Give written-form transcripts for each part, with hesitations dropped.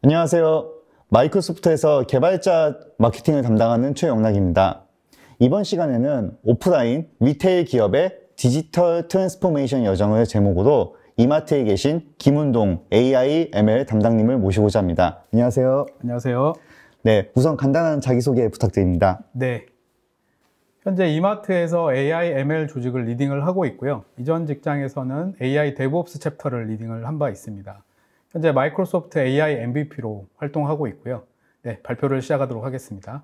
안녕하세요. 마이크로소프트에서 개발자 마케팅을 담당하는 최영락입니다. 이번 시간에는 오프라인 리테일 기업의 디지털 트랜스포메이션 여정을 제목으로 이마트에 계신 김운동 AI ML 담당님을 모시고자 합니다. 안녕하세요. 안녕하세요. 네, 우선 간단한 자기소개 부탁드립니다. 네. 현재 이마트에서 AI ML 조직을 리딩을 하고 있고요. 이전 직장에서는 AI DevOps 챕터를 리딩을 한 바 있습니다. 현재 마이크로소프트 AI MVP로 활동하고 있고요. 네, 발표를 시작하도록 하겠습니다.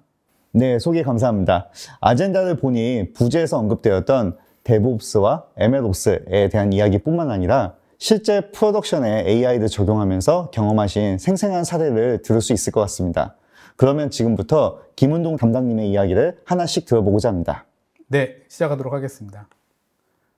네, 소개 감사합니다. 아젠다를 보니 부제에서 언급되었던 DevOps와 MLOps에 대한 이야기뿐만 아니라 실제 프로덕션에 AI를 적용하면서 경험하신 생생한 사례를 들을 수 있을 것 같습니다. 그러면 지금부터 김운동 담당님의 이야기를 하나씩 들어보고자 합니다. 네, 시작하도록 하겠습니다.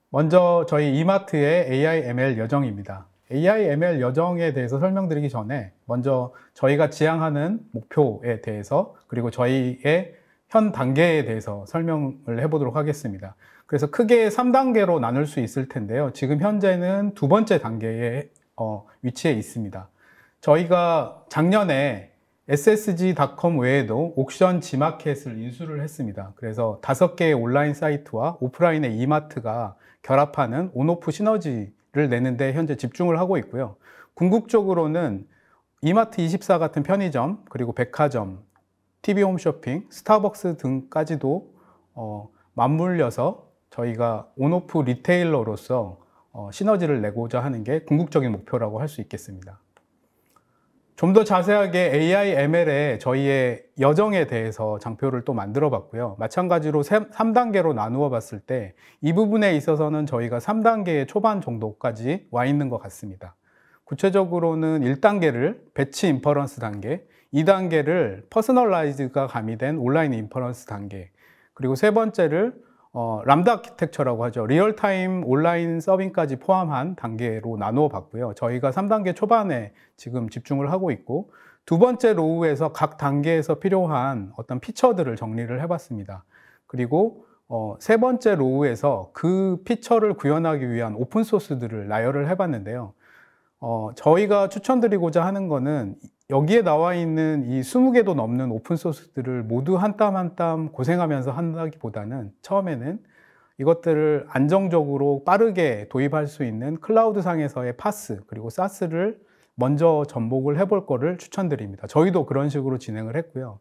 먼저 저희 이마트의 AI ML 여정입니다. AI ML 여정에 대해서 설명드리기 전에 먼저 저희가 지향하는 목표에 대해서 그리고 저희의 현 단계에 대해서 설명을 해보도록 하겠습니다. 그래서 크게 3단계로 나눌 수 있을 텐데요. 지금 현재는 두 번째 단계에 위치해 있습니다. 저희가 작년에 ssg.com 외에도 옥션 지마켓을 인수를 했습니다. 그래서 5개의 온라인 사이트와 오프라인의 이마트가 결합하는 온오프 시너지를 내는데 현재 집중을 하고 있고요. 궁극적으로는 이마트24 같은 편의점, 그리고 백화점, TV홈쇼핑, 스타벅스 등까지도 맞물려서 저희가 온오프 리테일러로서 시너지를 내고자 하는 게 궁극적인 목표라고 할 수 있겠습니다. 좀 더 자세하게 AI ML의 저희의 여정에 대해서 장표를 또 만들어 봤고요. 마찬가지로 3단계로 나누어 봤을 때 이 부분에 있어서는 저희가 3단계의 초반 정도까지 와 있는 것 같습니다. 구체적으로는 1단계를 배치 인퍼런스 단계, 2단계를 퍼스널라이즈가 가미된 온라인 인퍼런스 단계, 그리고 세 번째를 람다 아키텍처라고 하죠. 리얼타임 온라인 서빙까지 포함한 단계로 나누어 봤고요. 저희가 3단계 초반에 지금 집중을 하고 있고, 두 번째 로우에서 각 단계에서 필요한 어떤 피처들을 정리를 해봤습니다. 그리고 세 번째 로우에서 그 피처를 구현하기 위한 오픈소스들을 나열을 해봤는데요. 저희가 추천드리고자 하는 거는 여기에 나와 있는 이 20개도 넘는 오픈소스들을 모두 한 땀 한 땀 고생하면서 한다기보다는 처음에는 이것들을 안정적으로 빠르게 도입할 수 있는 클라우드 상에서의 파스 그리고 사스를 먼저 접목을 해볼 거를 추천드립니다. 저희도 그런 식으로 진행을 했고요.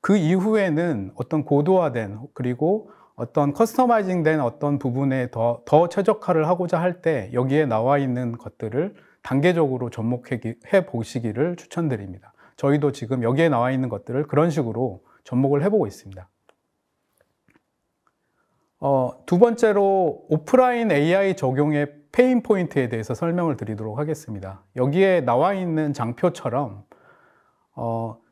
그 이후에는 어떤 고도화된 그리고 어떤 커스터마이징된 어떤 부분에 더 최적화를 하고자 할 때 여기에 나와 있는 것들을 단계적으로 접목해 보시기를 추천드립니다. 저희도 지금 여기에 나와 있는 것들을 그런 식으로 접목을 해보고 있습니다. 두 번째로 오프라인 AI 적용의 페인 포인트에 대해서 설명을 드리도록 하겠습니다. 여기에 나와 있는 장표처럼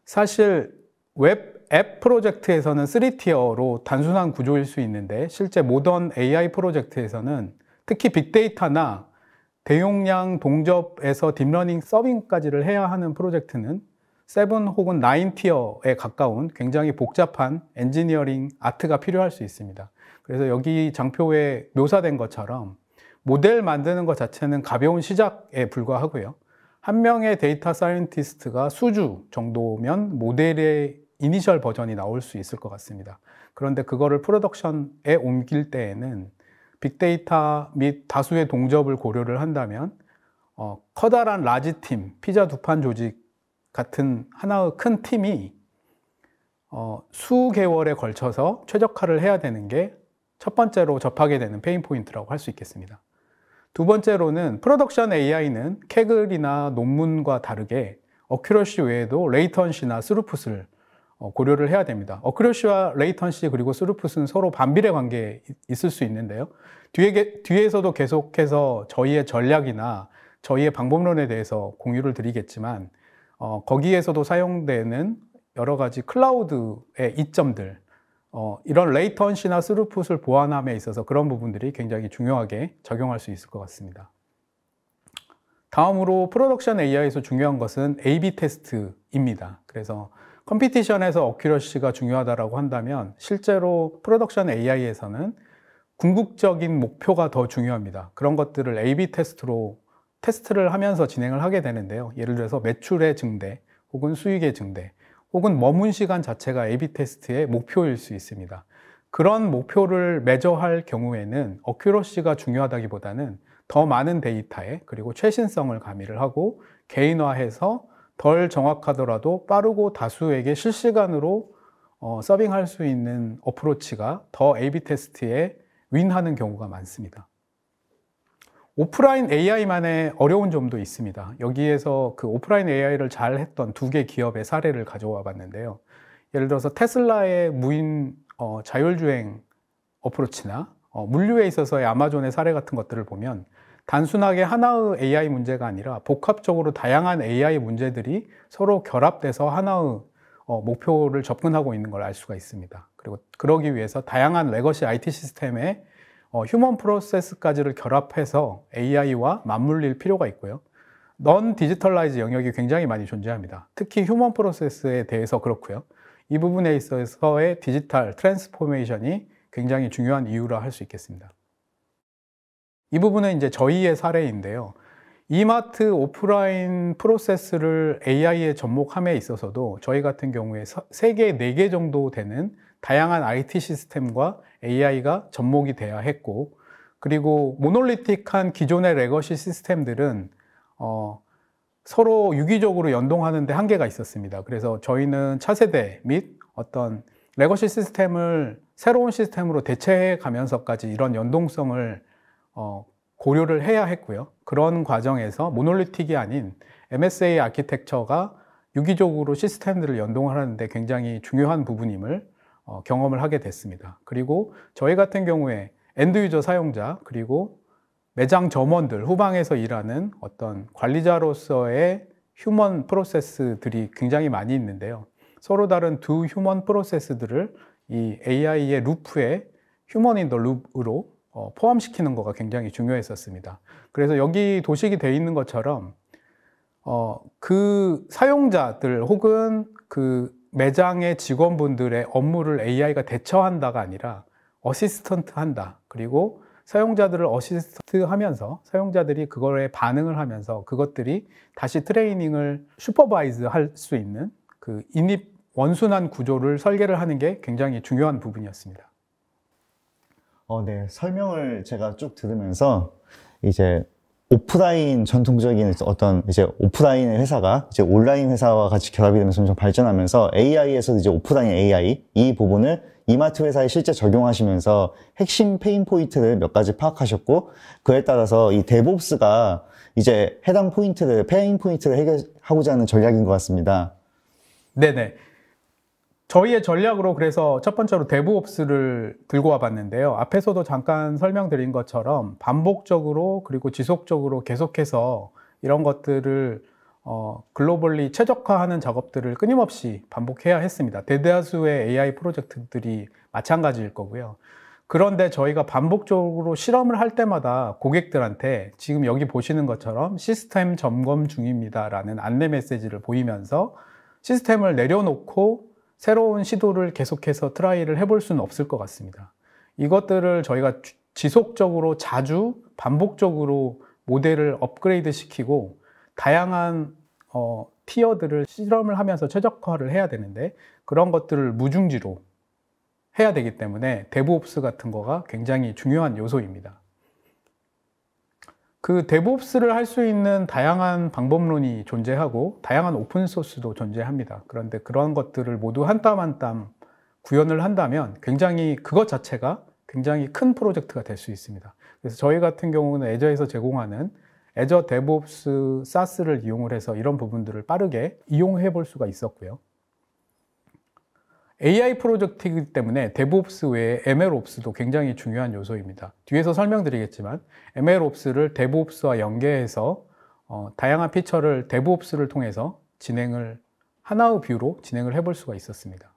사실 웹 앱 프로젝트에서는 3티어로 단순한 구조일 수 있는데 실제 모던 AI 프로젝트에서는 특히 빅데이터나 대용량 동접에서 딥러닝 서빙까지를 해야 하는 프로젝트는 7 혹은 9티어에 가까운 굉장히 복잡한 엔지니어링 아트가 필요할 수 있습니다. 그래서 여기 장표에 묘사된 것처럼 모델 만드는 것 자체는 가벼운 시작에 불과하고요. 한 명의 데이터 사이언티스트가 수주 정도면 모델의 이니셜 버전이 나올 수 있을 것 같습니다. 그런데 그거를 프로덕션에 옮길 때에는 빅데이터 및 다수의 동접을 고려를 한다면 커다란 라지 팀, 피자 두 판 조직 같은 하나의 큰 팀이 수개월에 걸쳐서 최적화를 해야 되는 게 첫 번째로 접하게 되는 페인 포인트라고 할 수 있겠습니다. 두 번째로는 프로덕션 AI는 캐글이나 논문과 다르게 어큐러시 외에도 레이턴시나 스루풋을 고려를 해야 됩니다. 어큐러시와 레이턴시 그리고 스루풋은 서로 반비례 관계에 있을 수 있는데요. 뒤에서도 계속해서 저희의 전략이나 저희의 방법론에 대해서 공유를 드리겠지만 거기에서도 사용되는 여러 가지 클라우드의 이점들, 이런 레이턴시나 스루풋을 보완함에 있어서 그런 부분들이 굉장히 중요하게 작용할 수 있을 것 같습니다. 다음으로 프로덕션 AI에서 중요한 것은 A/B 테스트입니다. 그래서 컴피티션에서 어큐러시가 중요하다고 한다면 실제로 프로덕션 AI에서는 궁극적인 목표가 더 중요합니다. 그런 것들을 A/B 테스트로 테스트를 하면서 진행을 하게 되는데요. 예를 들어서 매출의 증대, 혹은 수익의 증대, 혹은 머문 시간 자체가 A/B 테스트의 목표일 수 있습니다. 그런 목표를 매저할 경우에는 어큐러시가 중요하다기보다는 더 많은 데이터에 그리고 최신성을 가미를 하고 개인화해서 덜 정확하더라도 빠르고 다수에게 실시간으로 서빙할 수 있는 어프로치가 더 A/B 테스트에 윈하는 경우가 많습니다. 오프라인 AI만의 어려운 점도 있습니다. 여기에서 그 오프라인 AI를 잘 했던 2개 기업의 사례를 가져와 봤는데요. 예를 들어서 테슬라의 무인 자율주행 어프로치나 물류에 있어서의 아마존의 사례 같은 것들을 보면 단순하게 하나의 AI 문제가 아니라 복합적으로 다양한 AI 문제들이 서로 결합돼서 하나의 목표를 접근하고 있는 걸 알 수가 있습니다. 그리고 그러기 위해서 다양한 레거시 IT 시스템에 휴먼 프로세스까지를 결합해서 AI와 맞물릴 필요가 있고요. 넌 디지털라이즈 영역이 굉장히 많이 존재합니다. 특히 휴먼 프로세스에 대해서 그렇고요. 이 부분에 있어서의 디지털 트랜스포메이션이 굉장히 중요한 이유라 할 수 있겠습니다. 이 부분은 이제 저희의 사례인데요. 이마트 오프라인 프로세스를 AI에 접목함에 있어서도 저희 같은 경우에 3개, 4개 정도 되는 다양한 IT 시스템과 AI가 접목이 돼야 했고, 그리고 모놀리틱한 기존의 레거시 시스템들은 서로 유기적으로 연동하는 데 한계가 있었습니다. 그래서 저희는 차세대 및 어떤 레거시 시스템을 새로운 시스템으로 대체해 가면서까지 이런 연동성을 고려를 해야 했고요. 그런 과정에서 모놀리틱이 아닌 MSA 아키텍처가 유기적으로 시스템들을 연동하는데 굉장히 중요한 부분임을 경험을 하게 됐습니다. 그리고 저희 같은 경우에 엔드 유저 사용자 그리고 매장 점원들, 후방에서 일하는 어떤 관리자로서의 휴먼 프로세스들이 굉장히 많이 있는데요. 서로 다른 두 휴먼 프로세스들을 이 AI의 루프에 휴먼 인 더 룹으로 포함시키는 거가 굉장히 중요했었습니다. 그래서 여기 도식이 되어 있는 것처럼 그 사용자들 혹은 그 매장의 직원분들의 업무를 AI가 대처한다가 아니라 어시스턴트 한다. 그리고 사용자들을 어시스트 하면서 사용자들이 그거에 반응을 하면서 그것들이 다시 트레이닝을 슈퍼바이즈 할 수 있는 그 인입 원순환 구조를 설계를 하는 게 굉장히 중요한 부분이었습니다. 네. 설명을 제가 쭉 들으면서 이제 오프라인 전통적인 어떤 이제 오프라인의 회사가 이제 온라인 회사와 같이 결합이 되면서 점점 발전하면서 AI에서도 이제 오프라인 AI 이 부분을 이마트 회사에 실제 적용하시면서 핵심 페인 포인트를 몇 가지 파악하셨고 그에 따라서 이 데브옵스가 이제 해당 포인트를 페인 포인트를 해결하고자 하는 전략인 것 같습니다. 네네. 저희의 전략으로 그래서 첫 번째로 데브옵스를 들고 와 봤는데요. 앞에서도 잠깐 설명드린 것처럼 반복적으로 그리고 지속적으로 계속해서 이런 것들을 글로벌리 최적화하는 작업들을 끊임없이 반복해야 했습니다. 대다수의 AI 프로젝트들이 마찬가지일 거고요. 그런데 저희가 반복적으로 실험을 할 때마다 고객들한테 지금 여기 보시는 것처럼 시스템 점검 중입니다 라는 안내 메시지를 보이면서 시스템을 내려놓고 새로운 시도를 계속해서 트라이를 해볼 수는 없을 것 같습니다. 이것들을 저희가 지속적으로 자주 반복적으로 모델을 업그레이드 시키고 다양한 티어들을 실험을 하면서 최적화를 해야 되는데 그런 것들을 무중지로 해야 되기 때문에 데브옵스 같은 거가 굉장히 중요한 요소입니다. 그 데브옵스를 할 수 있는 다양한 방법론이 존재하고 다양한 오픈소스도 존재합니다. 그런데 그런 것들을 모두 한 땀 한 땀 구현을 한다면 굉장히 그것 자체가 굉장히 큰 프로젝트가 될 수 있습니다. 그래서 저희 같은 경우는 애저에서 제공하는 애저 데브옵스 사스를 이용을 해서 이런 부분들을 빠르게 이용해 볼 수가 있었고요. AI 프로젝트이기 때문에 데브옵스 외에 MLOps도 굉장히 중요한 요소입니다. 뒤에서 설명드리겠지만 MLOps를 데브옵스와 연계해서 다양한 피처를 데브옵스를 통해서 진행을 하나의 뷰로 진행을 해볼 수가 있었습니다.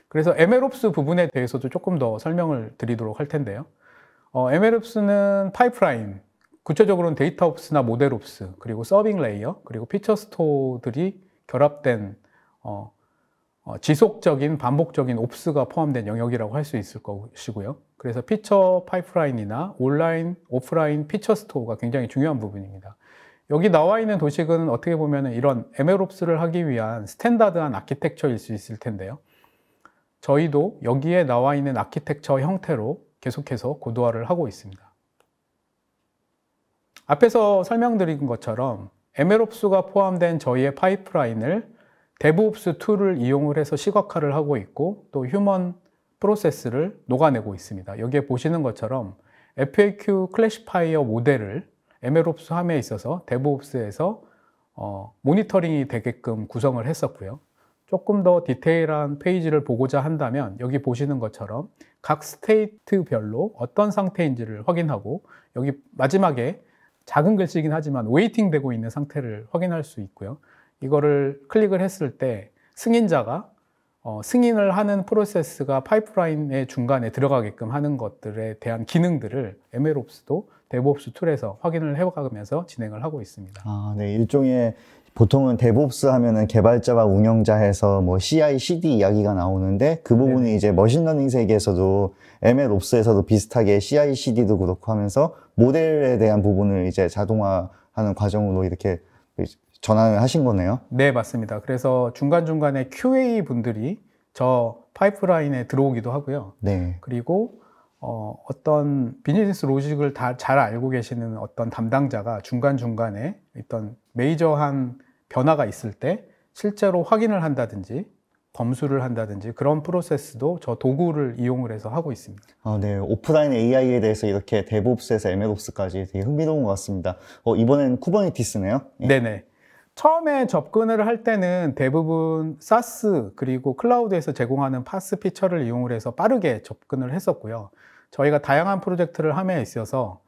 그래서 MLOps 부분에 대해서도 조금 더 설명을 드리도록 할 텐데요. MLOps는 파이프라인, 구체적으로는 데이터옵스나 모델옵스, 그리고 서빙 레이어, 그리고 피처 스토어들이 결합된 지속적인 반복적인 옵스가 포함된 영역이라고 할 수 있을 것이고요. 그래서 피처 파이프라인이나 온라인, 오프라인 피처 스토어가 굉장히 중요한 부분입니다. 여기 나와 있는 도식은 어떻게 보면 이런 MLOps를 하기 위한 스탠다드한 아키텍처일 수 있을 텐데요. 저희도 여기에 나와 있는 아키텍처 형태로 계속해서 고도화를 하고 있습니다. 앞에서 설명드린 것처럼 MLOps가 포함된 저희의 파이프라인을 DevOps 툴을 이용을 해서 시각화를 하고 있고 또 휴먼 프로세스를 녹아내고 있습니다. 여기에 보시는 것처럼 FAQ 클래시파이어 모델을 MLOps 함에 있어서 DevOps에서 모니터링이 되게끔 구성을 했었고요. 조금 더 디테일한 페이지를 보고자 한다면 여기 보시는 것처럼 각 스테이트별로 어떤 상태인지를 확인하고 여기 마지막에 작은 글씨이긴 하지만 웨이팅 되고 있는 상태를 확인할 수 있고요. 이거를 클릭을 했을 때 승인자가 승인을 하는 프로세스가 파이프라인의 중간에 들어가게끔 하는 것들에 대한 기능들을 MLOps도 DevOps 툴에서 확인을 해가면서 진행을 하고 있습니다. 네. 일종의 보통은 DevOps 하면은 개발자와 운영자 해서 뭐 CI/CD 이야기가 나오는데 그 부분이 네네. 이제 머신러닝 세계에서도 MLOps에서도 비슷하게 CI/CD도 그렇고 하면서 모델에 대한 부분을 이제 자동화하는 과정으로 이렇게 전환을 하신 거네요. 네, 맞습니다. 그래서 중간중간에 QA 분들이 저 파이프라인에 들어오기도 하고요. 네. 그리고 어떤 비즈니스 로직을 다 잘 알고 계시는 어떤 담당자가 중간중간에 어떤 메이저한 변화가 있을 때 실제로 확인을 한다든지 검수를 한다든지 그런 프로세스도 저 도구를 이용을 해서 하고 있습니다. 네. 오프라인 AI에 대해서 이렇게 DevOps에서 MLOps까지 되게 흥미로운 것 같습니다. 이번엔 쿠버네티스네요. 예. 네네. 처음에 접근을 할 때는 대부분 SaaS 그리고 클라우드에서 제공하는 파스 피처를 이용을 해서 빠르게 접근을 했었고요. 저희가 다양한 프로젝트를 함에 있어서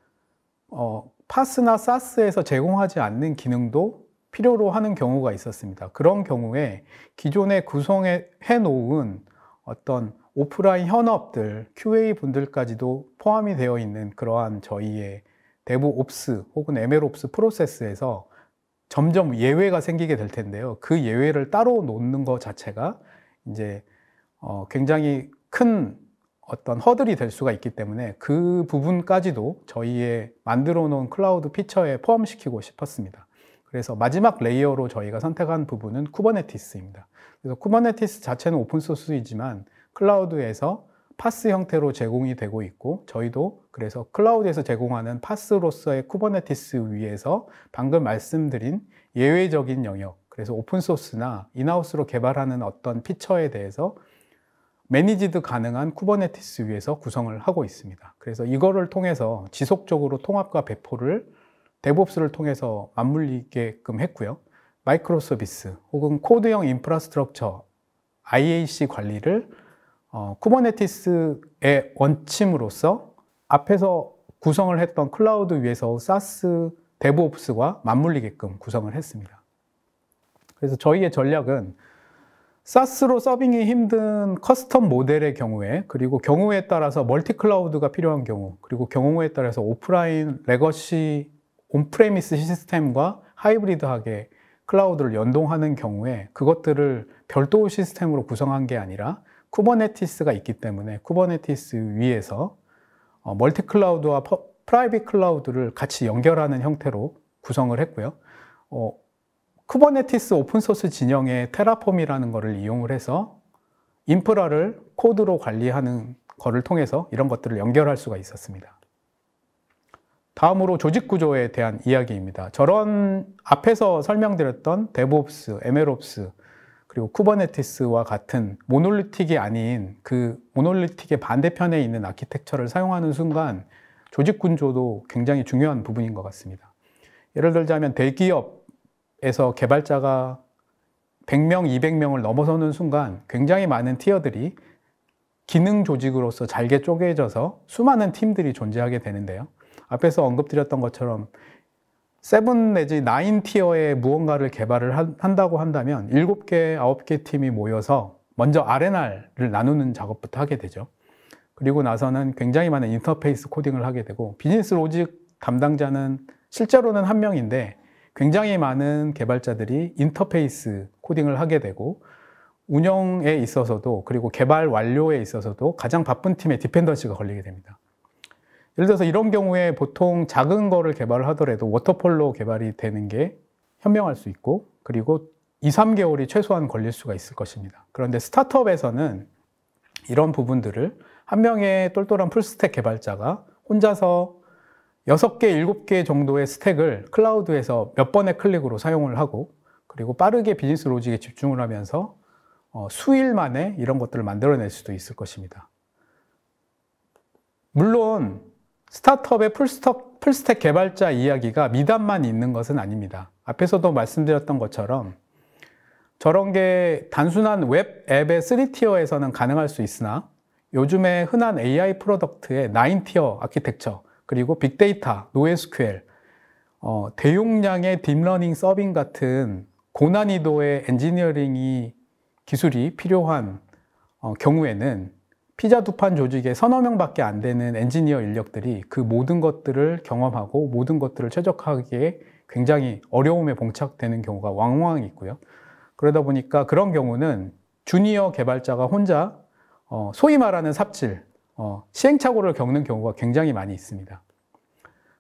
파스나 SaaS에서 제공하지 않는 기능도 필요로 하는 경우가 있었습니다. 그런 경우에 기존에 구성해 놓은 어떤 오프라인 현업들, QA 분들까지도 포함이 되어 있는 그러한 저희의 DevOps 혹은 MLOps 프로세스에서 점점 예외가 생기게 될 텐데요. 그 예외를 따로 놓는 것 자체가 이제 굉장히 큰 어떤 허들이 될 수가 있기 때문에 그 부분까지도 저희의 만들어 놓은 클라우드 피처에 포함시키고 싶었습니다. 그래서 마지막 레이어로 저희가 선택한 부분은 쿠버네티스입니다. 그래서 쿠버네티스 자체는 오픈소스이지만 클라우드에서 파스 형태로 제공이 되고 있고 저희도 그래서 클라우드에서 제공하는 파스로서의 쿠버네티스 위에서 방금 말씀드린 예외적인 영역, 그래서 오픈소스나 인하우스로 개발하는 어떤 피처에 대해서 매니지드 가능한 쿠버네티스 위에서 구성을 하고 있습니다. 그래서 이거를 통해서 지속적으로 통합과 배포를 DevOps를 통해서 맞물리게끔 했고요. 마이크로 서비스 혹은 코드형 인프라스트럭처 IAC 관리를 쿠버네티스의 원침으로서 앞에서 구성을 했던 클라우드 위에서 SaaS DevOps과 맞물리게끔 구성을 했습니다. 그래서 저희의 전략은 SaaS로 서빙이 힘든 커스텀 모델의 경우에 그리고 경우에 따라서 멀티 클라우드가 필요한 경우 그리고 경우에 따라서 오프라인 레거시 온프레미스 시스템과 하이브리드하게 클라우드를 연동하는 경우에 그것들을 별도 시스템으로 구성한 게 아니라 쿠버네티스가 있기 때문에 쿠버네티스 위에서 멀티 클라우드와 프라이빗 클라우드를 같이 연결하는 형태로 구성을 했고요. 쿠버네티스 오픈소스 진영의 테라폼이라는 것을 이용을 해서 인프라를 코드로 관리하는 것을 통해서 이런 것들을 연결할 수가 있었습니다. 다음으로 조직 구조에 대한 이야기입니다. 저런 앞에서 설명드렸던 DevOps, MLOps, 그리고 쿠버네티스와 같은 모놀리틱이 아닌 그 모놀리틱의 반대편에 있는 아키텍처를 사용하는 순간 조직 구조도 굉장히 중요한 부분인 것 같습니다. 예를 들자면 대기업에서 개발자가 100명, 200명을 넘어서는 순간 굉장히 많은 티어들이 기능 조직으로서 잘게 쪼개져서 수많은 팀들이 존재하게 되는데요. 앞에서 언급드렸던 것처럼 7 내지 9 티어의 무언가를 개발을 한다고 한다면 7개, 9개 팀이 모여서 먼저 R&R을 나누는 작업부터 하게 되죠. 그리고 나서는 굉장히 많은 인터페이스 코딩을 하게 되고 비즈니스 로직 담당자는 실제로는 한 명인데 굉장히 많은 개발자들이 인터페이스 코딩을 하게 되고 운영에 있어서도 그리고 개발 완료에 있어서도 가장 바쁜 팀에 디펜던시가 걸리게 됩니다. 예를 들어서 이런 경우에 보통 작은 거를 개발을 하더라도 워터폴로 개발이 되는 게 현명할 수 있고 그리고 2, 3개월이 최소한 걸릴 수가 있을 것입니다. 그런데 스타트업에서는 이런 부분들을 한 명의 똘똘한 풀스택 개발자가 혼자서 6개, 7개 정도의 스택을 클라우드에서 몇 번의 클릭으로 사용을 하고 그리고 빠르게 비즈니스 로직에 집중을 하면서 수일 만에 이런 것들을 만들어낼 수도 있을 것입니다. 물론 스타트업의 풀스택 개발자 이야기가 미담만 있는 것은 아닙니다. 앞에서도 말씀드렸던 것처럼 저런 게 단순한 웹 앱의 3티어에서는 가능할 수 있으나 요즘에 흔한 AI 프로덕트의 9티어 아키텍처 그리고 빅데이터, NoSQL, 대용량의 딥러닝 서빙 같은 고난이도의 엔지니어링이 기술이 필요한 경우에는 피자 두 판 조직의 서너 명밖에 안 되는 엔지니어 인력들이 그 모든 것들을 경험하고 모든 것들을 최적화하기에 굉장히 어려움에 봉착되는 경우가 왕왕 있고요. 그러다 보니까 그런 경우는 주니어 개발자가 혼자 소위 말하는 삽질, 시행착오를 겪는 경우가 굉장히 많이 있습니다.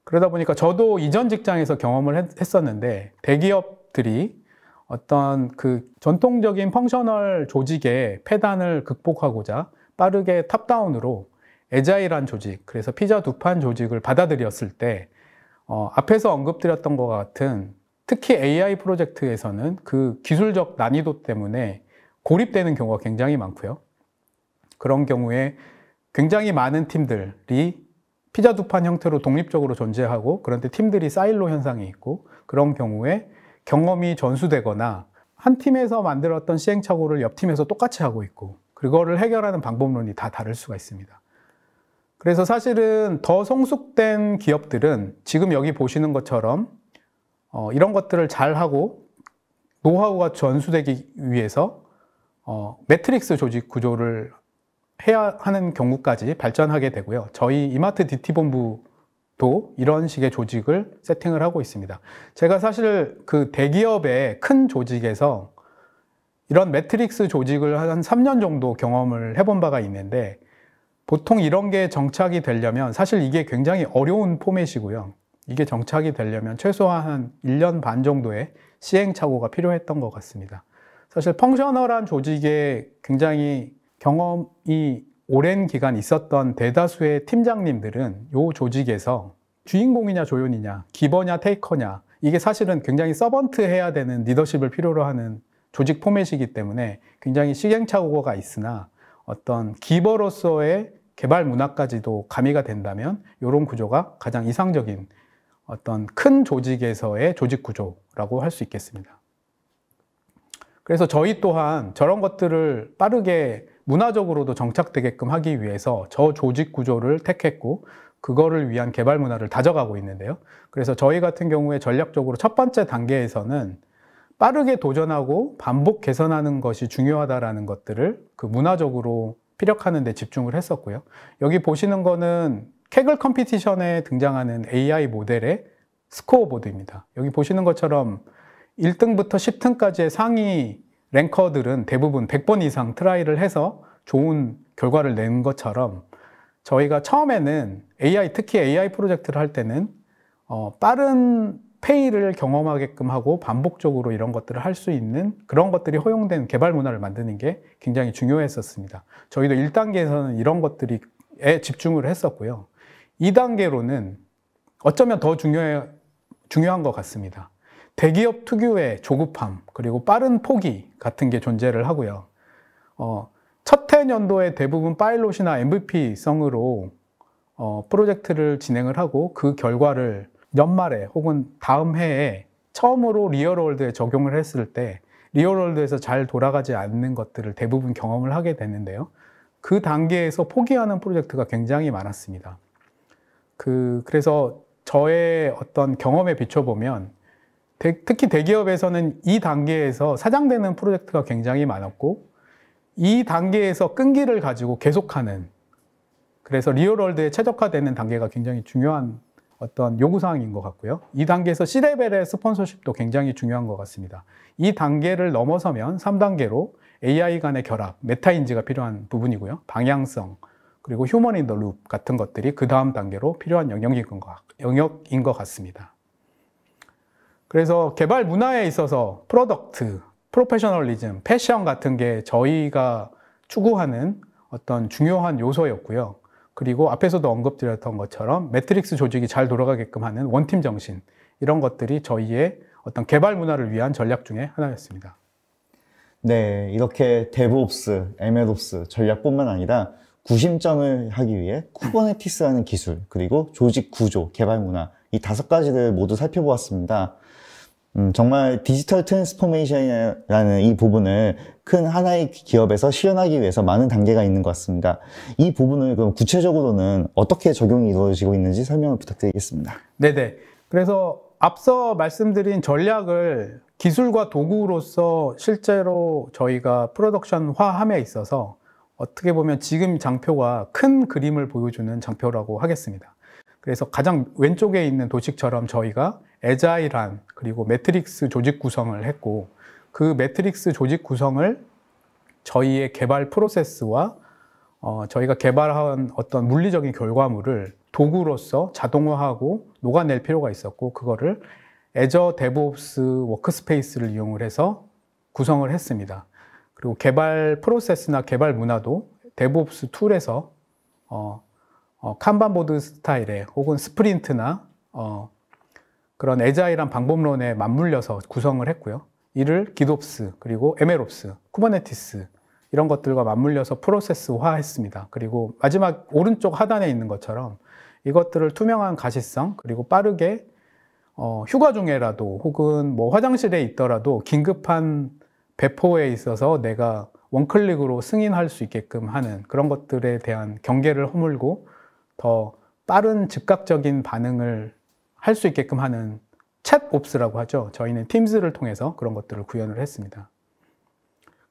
그러다 보니까 저도 이전 직장에서 경험을 했었는데 대기업들이 어떤 그 전통적인 펑셔널 조직의 폐단을 극복하고자 빠르게 탑다운으로 애자일한 조직, 그래서 피자 두 판 조직을 받아들였을 때 앞에서 언급드렸던 것 같은 특히 AI 프로젝트에서는 그 기술적 난이도 때문에 고립되는 경우가 굉장히 많고요. 그런 경우에 굉장히 많은 팀들이 피자 두 판 형태로 독립적으로 존재하고 그런데 팀들이 사일로 현상이 있고 그런 경우에 경험이 전수되거나 한 팀에서 만들었던 시행착오를 옆 팀에서 똑같이 하고 있고 그거를 해결하는 방법론이 다 다를 수가 있습니다. 그래서 사실은 더 성숙된 기업들은 지금 여기 보시는 것처럼 이런 것들을 잘하고 노하우가 전수되기 위해서 매트릭스 조직 구조를 해야 하는 경우까지 발전하게 되고요. 저희 이마트 DT본부도 이런 식의 조직을 세팅을 하고 있습니다. 제가 사실 그 대기업의 큰 조직에서 이런 매트릭스 조직을 한 3년 정도 경험을 해본 바가 있는데 보통 이런 게 정착이 되려면 사실 이게 굉장히 어려운 포맷이고요. 이게 정착이 되려면 최소한 한 1년 반 정도의 시행착오가 필요했던 것 같습니다. 사실 펑셔널한 조직에 굉장히 경험이 오랜 기간 있었던 대다수의 팀장님들은 이 조직에서 주인공이냐 조연이냐, 기버냐 테이커냐 이게 사실은 굉장히 서번트 해야 되는 리더십을 필요로 하는 조직 포맷이기 때문에 굉장히 시행착오가 있으나 어떤 기버로서의 개발 문화까지도 가미가 된다면 이런 구조가 가장 이상적인 어떤 큰 조직에서의 조직 구조라고 할 수 있겠습니다. 그래서 저희 또한 저런 것들을 빠르게 문화적으로도 정착되게끔 하기 위해서 저 조직 구조를 택했고 그거를 위한 개발 문화를 다져가고 있는데요. 그래서 저희 같은 경우에 전략적으로 첫 번째 단계에서는 빠르게 도전하고 반복 개선하는 것이 중요하다라는 것들을 그 문화적으로 피력하는 데 집중을 했었고요. 여기 보시는 거는 캐글 컴피티션에 등장하는 AI 모델의 스코어 보드입니다. 여기 보시는 것처럼 1등부터 10등까지의 상위 랭커들은 대부분 100번 이상 트라이를 해서 좋은 결과를 낸 것처럼 저희가 처음에는 특히 AI 프로젝트를 할 때는 빠른 페이를 경험하게끔 하고 반복적으로 이런 것들을 할 수 있는 그런 것들이 허용된 개발 문화를 만드는 게 굉장히 중요했었습니다. 저희도 1단계에서는 이런 것들에 집중을 했었고요. 2단계로는 어쩌면 더 중요한 것 같습니다. 대기업 특유의 조급함 그리고 빠른 포기 같은 게 존재를 하고요. 첫 해 연도에 대부분 파일럿이나 MVP성으로 프로젝트를 진행을 하고 그 결과를 연말에 혹은 다음 해에 처음으로 리얼월드에 적용을 했을 때 리얼월드에서 잘 돌아가지 않는 것들을 대부분 경험을 하게 됐는데요. 그 단계에서 포기하는 프로젝트가 굉장히 많았습니다. 그래서 저의 어떤 경험에 비춰보면 특히 대기업에서는 이 단계에서 사장되는 프로젝트가 굉장히 많았고 이 단계에서 끈기를 가지고 계속하는 그래서 리얼월드에 최적화되는 단계가 굉장히 중요한 어떤 요구사항인 것 같고요. 이 단계에서 C레벨의 스폰서십도 굉장히 중요한 것 같습니다. 이 단계를 넘어서면 3단계로 AI 간의 결합, 메타인지가 필요한 부분이고요. 방향성, 그리고 휴먼 인 더 룹 같은 것들이 그 다음 단계로 필요한 영역인 것 같습니다. 그래서 개발 문화에 있어서 프로덕트, 프로페셔널리즘, 패션 같은 게 저희가 추구하는 어떤 중요한 요소였고요. 그리고 앞에서도 언급드렸던 것처럼 매트릭스 조직이 잘 돌아가게끔 하는 원팀 정신, 이런 것들이 저희의 어떤 개발 문화를 위한 전략 중에 하나였습니다. 네, 이렇게 데브옵스, MLOps 전략뿐만 아니라 구심점을 하기 위해 쿠버네티스라는 기술, 그리고 조직 구조, 개발 문화, 이 5가지를 모두 살펴보았습니다. 정말 디지털 트랜스포메이션이라는 이 부분을 큰 하나의 기업에서 실현하기 위해서 많은 단계가 있는 것 같습니다. 이 부분을 그럼 구체적으로는 어떻게 적용이 이루어지고 있는지 설명을 부탁드리겠습니다. 네네. 그래서 앞서 말씀드린 전략을 기술과 도구로서 실제로 저희가 프로덕션화함에 있어서 어떻게 보면 지금 장표가 큰 그림을 보여주는 장표라고 하겠습니다. 그래서 가장 왼쪽에 있는 도식처럼 저희가 애자일한 그리고 매트릭스 조직 구성을 했고, 그 매트릭스 조직 구성을 저희의 개발 프로세스와 저희가 개발한 어떤 물리적인 결과물을 도구로서 자동화하고 녹아낼 필요가 있었고, 그거를 애저 데브옵스 워크스페이스를 이용을 해서 구성을 했습니다. 그리고 개발 프로세스나 개발 문화도 데브옵스 툴에서 칸반보드 스타일의 혹은 스프린트나 그런 애자일한 방법론에 맞물려서 구성을 했고요. 이를 기놉스, 그리고 MLOps, 쿠버네티스 이런 것들과 맞물려서 프로세스화 했습니다. 그리고 마지막 오른쪽 하단에 있는 것처럼 이것들을 투명한 가시성, 그리고 빠르게 휴가 중에라도 혹은 뭐 화장실에 있더라도 긴급한 배포에 있어서 내가 원클릭으로 승인할 수 있게끔 하는 그런 것들에 대한 경계를 허물고 더 빠른 즉각적인 반응을 할 수 있게끔 하는 챗옵스라고 하죠. 저희는 팀즈를 통해서 그런 것들을 구현을 했습니다.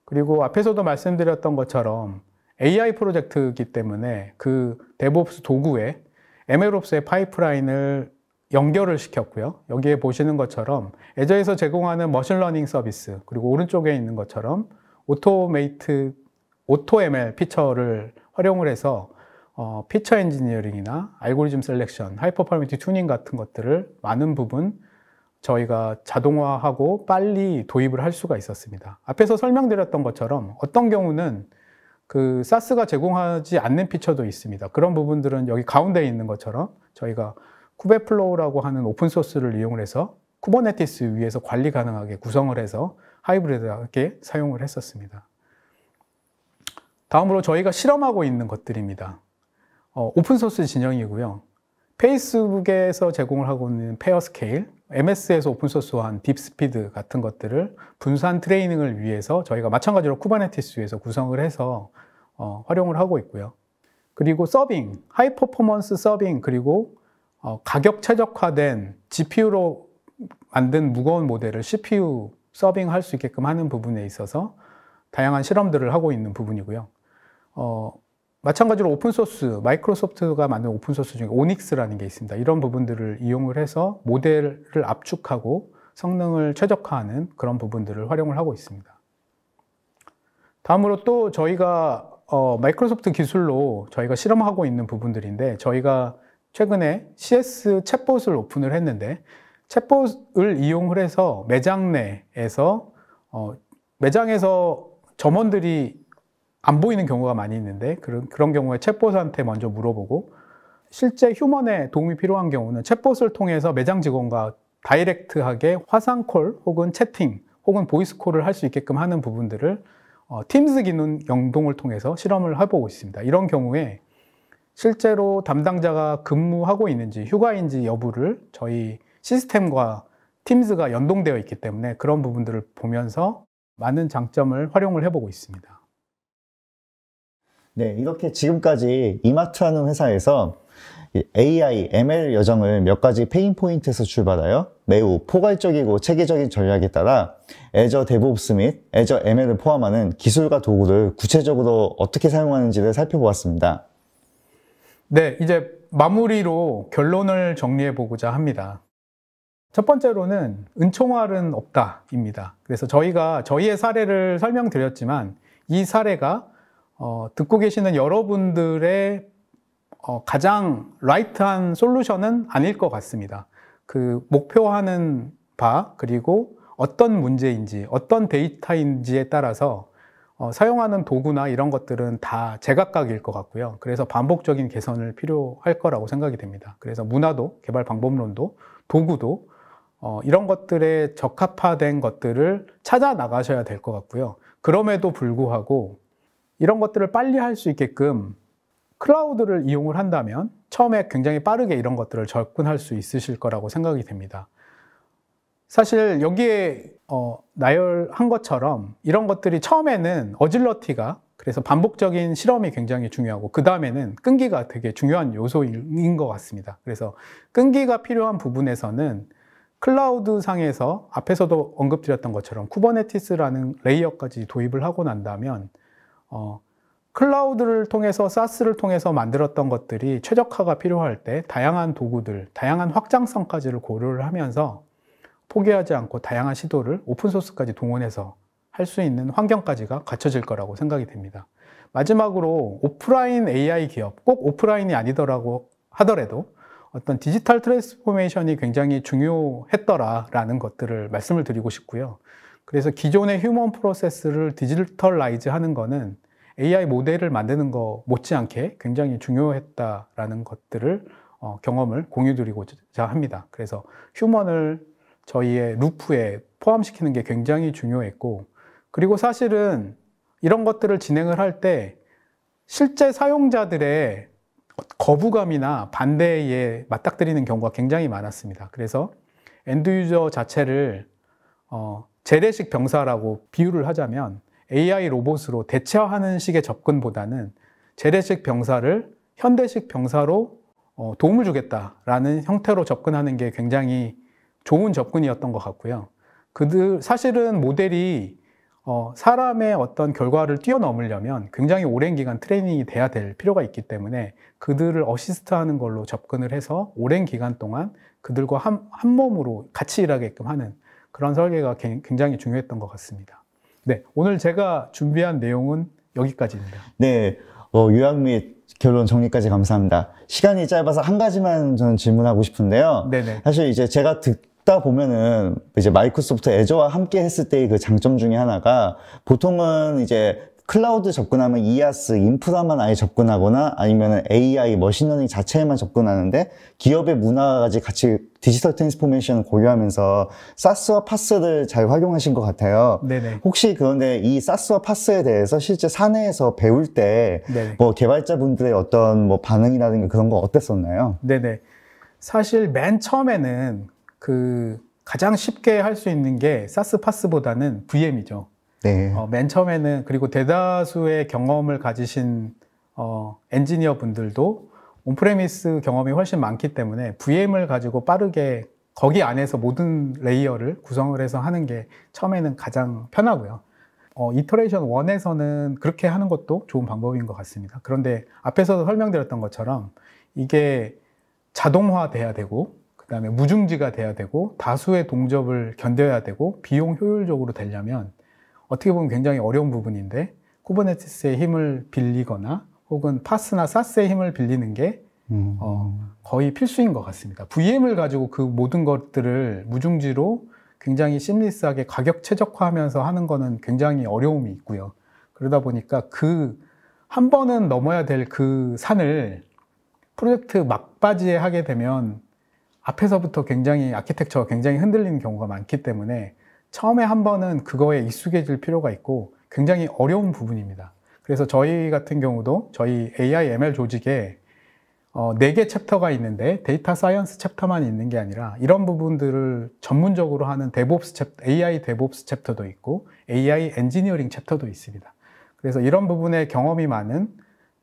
그리고 앞에서도 말씀드렸던 것처럼 AI 프로젝트이기 때문에 그 데브옵스 도구에 MLOps의 파이프라인을 연결을 시켰고요. 여기에 보시는 것처럼 애저에서 제공하는 머신러닝 서비스, 그리고 오른쪽에 있는 것처럼 오토ML 피처를 활용을 해서 피처 엔지니어링이나 알고리즘 셀렉션, 하이퍼포머티 튜닝 같은 것들을 많은 부분 저희가 자동화하고 빨리 도입을 할 수가 있었습니다. 앞에서 설명드렸던 것처럼 어떤 경우는 그 사스가 제공하지 않는 피처도 있습니다. 그런 부분들은 여기 가운데에 있는 것처럼 저희가 쿠베플로우라고 하는 오픈소스를 이용을 해서 쿠버네티스 위에서 관리 가능하게 구성을 해서 하이브리드하게 사용을 했었습니다. 다음으로 저희가 실험하고 있는 것들입니다. 오픈소스 진영이고요. 페이스북에서 제공을 하고 있는 페어스케일, MS에서 오픈소스화한 딥스피드 같은 것들을 분산 트레이닝을 위해서 저희가 마찬가지로 쿠버네티스 위에서 구성을 해서 활용을 하고 있고요. 그리고 서빙, 하이퍼포먼스 서빙, 그리고 가격 최적화된 GPU로 만든 무거운 모델을 CPU 서빙할 수 있게끔 하는 부분에 있어서 다양한 실험들을 하고 있는 부분이고요. 마찬가지로 오픈소스, 마이크로소프트가 만든 오픈소스 중에 오닉스라는 게 있습니다. 이런 부분들을 이용을 해서 모델을 압축하고 성능을 최적화하는 그런 부분들을 활용을 하고 있습니다. 다음으로 또 저희가 마이크로소프트 기술로 저희가 실험하고 있는 부분들인데, 저희가 최근에 CS 챗봇을 오픈을 했는데, 챗봇을 이용을 해서 매장 내에서 매장에서 점원들이 안 보이는 경우가 많이 있는데, 그런 경우에 챗봇한테 먼저 물어보고, 실제 휴먼의 도움이 필요한 경우는 챗봇을 통해서 매장 직원과 다이렉트하게 화상콜 혹은 채팅 혹은 보이스콜을 할 수 있게끔 하는 부분들을 팀즈 기능 연동을 통해서 실험을 해보고 있습니다. 이런 경우에 실제로 담당자가 근무하고 있는지 휴가인지 여부를 저희 시스템과 팀즈가 연동되어 있기 때문에 그런 부분들을 보면서 많은 장점을 활용을 해보고 있습니다. 네, 이렇게 지금까지 이마트라는 회사에서 AI, ML 여정을 몇 가지 페인 포인트에서 출발하여 매우 포괄적이고 체계적인 전략에 따라 애저 데브옵스 및 애저 ML을 포함하는 기술과 도구를 구체적으로 어떻게 사용하는지를 살펴보았습니다. 네, 이제 마무리로 결론을 정리해 보고자 합니다. 첫 번째로는 은총알은 없다입니다. 그래서 저희가 저희의 사례를 설명드렸지만 이 사례가 듣고 계시는 여러분들의 가장 라이트한 솔루션은 아닐 것 같습니다. 그 목표하는 바, 그리고 어떤 문제인지, 어떤 데이터인지에 따라서 사용하는 도구나 이런 것들은 다 제각각일 것 같고요. 그래서 반복적인 개선을 필요할 거라고 생각이 됩니다. 그래서 문화도, 개발 방법론도, 도구도 이런 것들에 적합화된 것들을 찾아 나가셔야 될 것 같고요. 그럼에도 불구하고 이런 것들을 빨리 할 수 있게끔 클라우드를 이용을 한다면 처음에 굉장히 빠르게 이런 것들을 접근할 수 있으실 거라고 생각이 됩니다. 사실 여기에 나열한 것처럼 이런 것들이 처음에는 어질러티가, 그래서 반복적인 실험이 굉장히 중요하고 그 다음에는 끈기가 되게 중요한 요소인 것 같습니다. 그래서 끈기가 필요한 부분에서는 클라우드 상에서 앞에서도 언급드렸던 것처럼 쿠버네티스라는 레이어까지 도입을 하고 난다면 클라우드를 통해서 사스를 통해서 만들었던 것들이 최적화가 필요할 때 다양한 도구들, 다양한 확장성까지를 고려를 하면서 포기하지 않고 다양한 시도를 오픈소스까지 동원해서 할 수 있는 환경까지가 갖춰질 거라고 생각이 됩니다. 마지막으로 오프라인 AI 기업, 꼭 오프라인이 아니더라고 하더라도 어떤 디지털 트랜스포메이션이 굉장히 중요했더라라는 것들을 말씀을 드리고 싶고요. 그래서 기존의 휴먼 프로세스를 디지털라이즈 하는 거는 AI 모델을 만드는 거 못지않게 굉장히 중요했다라는 것들을 경험을 공유드리고자 합니다. 그래서 휴먼을 저희의 루프에 포함시키는 게 굉장히 중요했고, 그리고 사실은 이런 것들을 진행을 할 때 실제 사용자들의 거부감이나 반대에 맞닥뜨리는 경우가 굉장히 많았습니다. 그래서 엔드유저 자체를 재래식 병사라고 비유를 하자면 AI 로봇으로 대체화하는 식의 접근보다는 재래식 병사를 현대식 병사로 도움을 주겠다라는 형태로 접근하는 게 굉장히 좋은 접근이었던 것 같고요. 사실은 모델이 사람의 어떤 결과를 뛰어넘으려면 굉장히 오랜 기간 트레이닝이 돼야 될 필요가 있기 때문에 그들을 어시스트하는 걸로 접근을 해서 오랜 기간 동안 그들과 한 몸으로 같이 일하게끔 하는 그런 설계가 굉장히 중요했던 것 같습니다. 네, 오늘 제가 준비한 내용은 여기까지입니다. 네, 요약 및 결론 정리까지 감사합니다. 시간이 짧아서 한 가지만 저는 질문하고 싶은데요. 네네. 사실 이제 제가 듣다 보면은 이제 마이크로소프트 애저와 함께 했을 때의 그 장점 중에 하나가 보통은 이제 클라우드 접근하면 이아스, 인프라만 아예 접근하거나 아니면 AI, 머신러닝 자체에만 접근하는데 기업의 문화까지 같이 디지털 트랜스포메이션을 고려하면서 사스와 파스를 잘 활용하신 것 같아요. 네네. 혹시 그런데 이 사스와 파스에 대해서 실제 사내에서 배울 때 뭐 개발자분들의 어떤 뭐 반응이라든가 그런 거 어땠었나요? 네네. 사실 맨 처음에는 가장 쉽게 할 수 있는 게 사스 파스보다는 VM이죠. 네. 맨 처음에는, 그리고 대다수의 경험을 가지신 엔지니어 분들도 온프레미스 경험이 훨씬 많기 때문에 VM을 가지고 빠르게 거기 안에서 모든 레이어를 구성을 해서 하는 게 처음에는 가장 편하고요. 이터레이션 1에서는 그렇게 하는 것도 좋은 방법인 것 같습니다. 그런데 앞에서도 설명드렸던 것처럼 이게 자동화돼야 되고 그 다음에 무중지가 돼야 되고 다수의 동접을 견뎌야 되고 비용 효율적으로 되려면 어떻게 보면 굉장히 어려운 부분인데 쿠버네티스의 힘을 빌리거나 혹은 파스나 사스의 힘을 빌리는 게 거의 필수인 것 같습니다. VM을 가지고 그 모든 것들을 무중지로 굉장히 심리스하게 가격 최적화하면서 하는 거는 굉장히 어려움이 있고요. 그러다 보니까 한 번은 넘어야 될 그 산을 프로젝트 막바지에 하게 되면 앞에서부터 굉장히 아키텍처가 굉장히 흔들리는 경우가 많기 때문에 처음에 한 번은 그거에 익숙해질 필요가 있고 굉장히 어려운 부분입니다. 그래서 저희 같은 경우도 저희 AI ML 조직에 4개 챕터가 있는데 데이터 사이언스 챕터만 있는 게 아니라 이런 부분들을 전문적으로 하는 AI 데브옵스 챕터도 있고 AI 엔지니어링 챕터도 있습니다. 그래서 이런 부분에 경험이 많은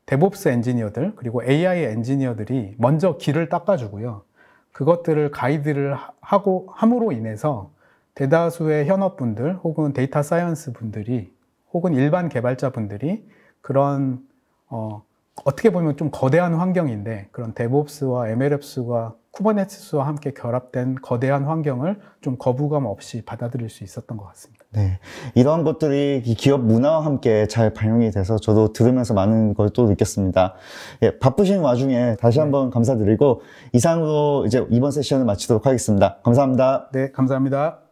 데브옵스 엔지니어들 그리고 AI 엔지니어들이 먼저 길을 닦아주고요. 그것들을 가이드를 함으로 인해서 대다수의 현업분들 혹은 데이터 사이언스 분들이 혹은 일반 개발자분들이 그런 어떻게 보면 좀 거대한 환경인데 그런 데브옵스와 MLOps와 쿠버네티스와 함께 결합된 거대한 환경을 좀 거부감 없이 받아들일 수 있었던 것 같습니다. 네, 이런 것들이 이 기업 문화와 함께 잘 반영이 돼서 저도 들으면서 많은 걸 또 느꼈습니다. 예, 바쁘신 와중에 다시 한번 감사드리고 이상으로 이제 이번 세션을 마치도록 하겠습니다. 감사합니다. 네, 감사합니다.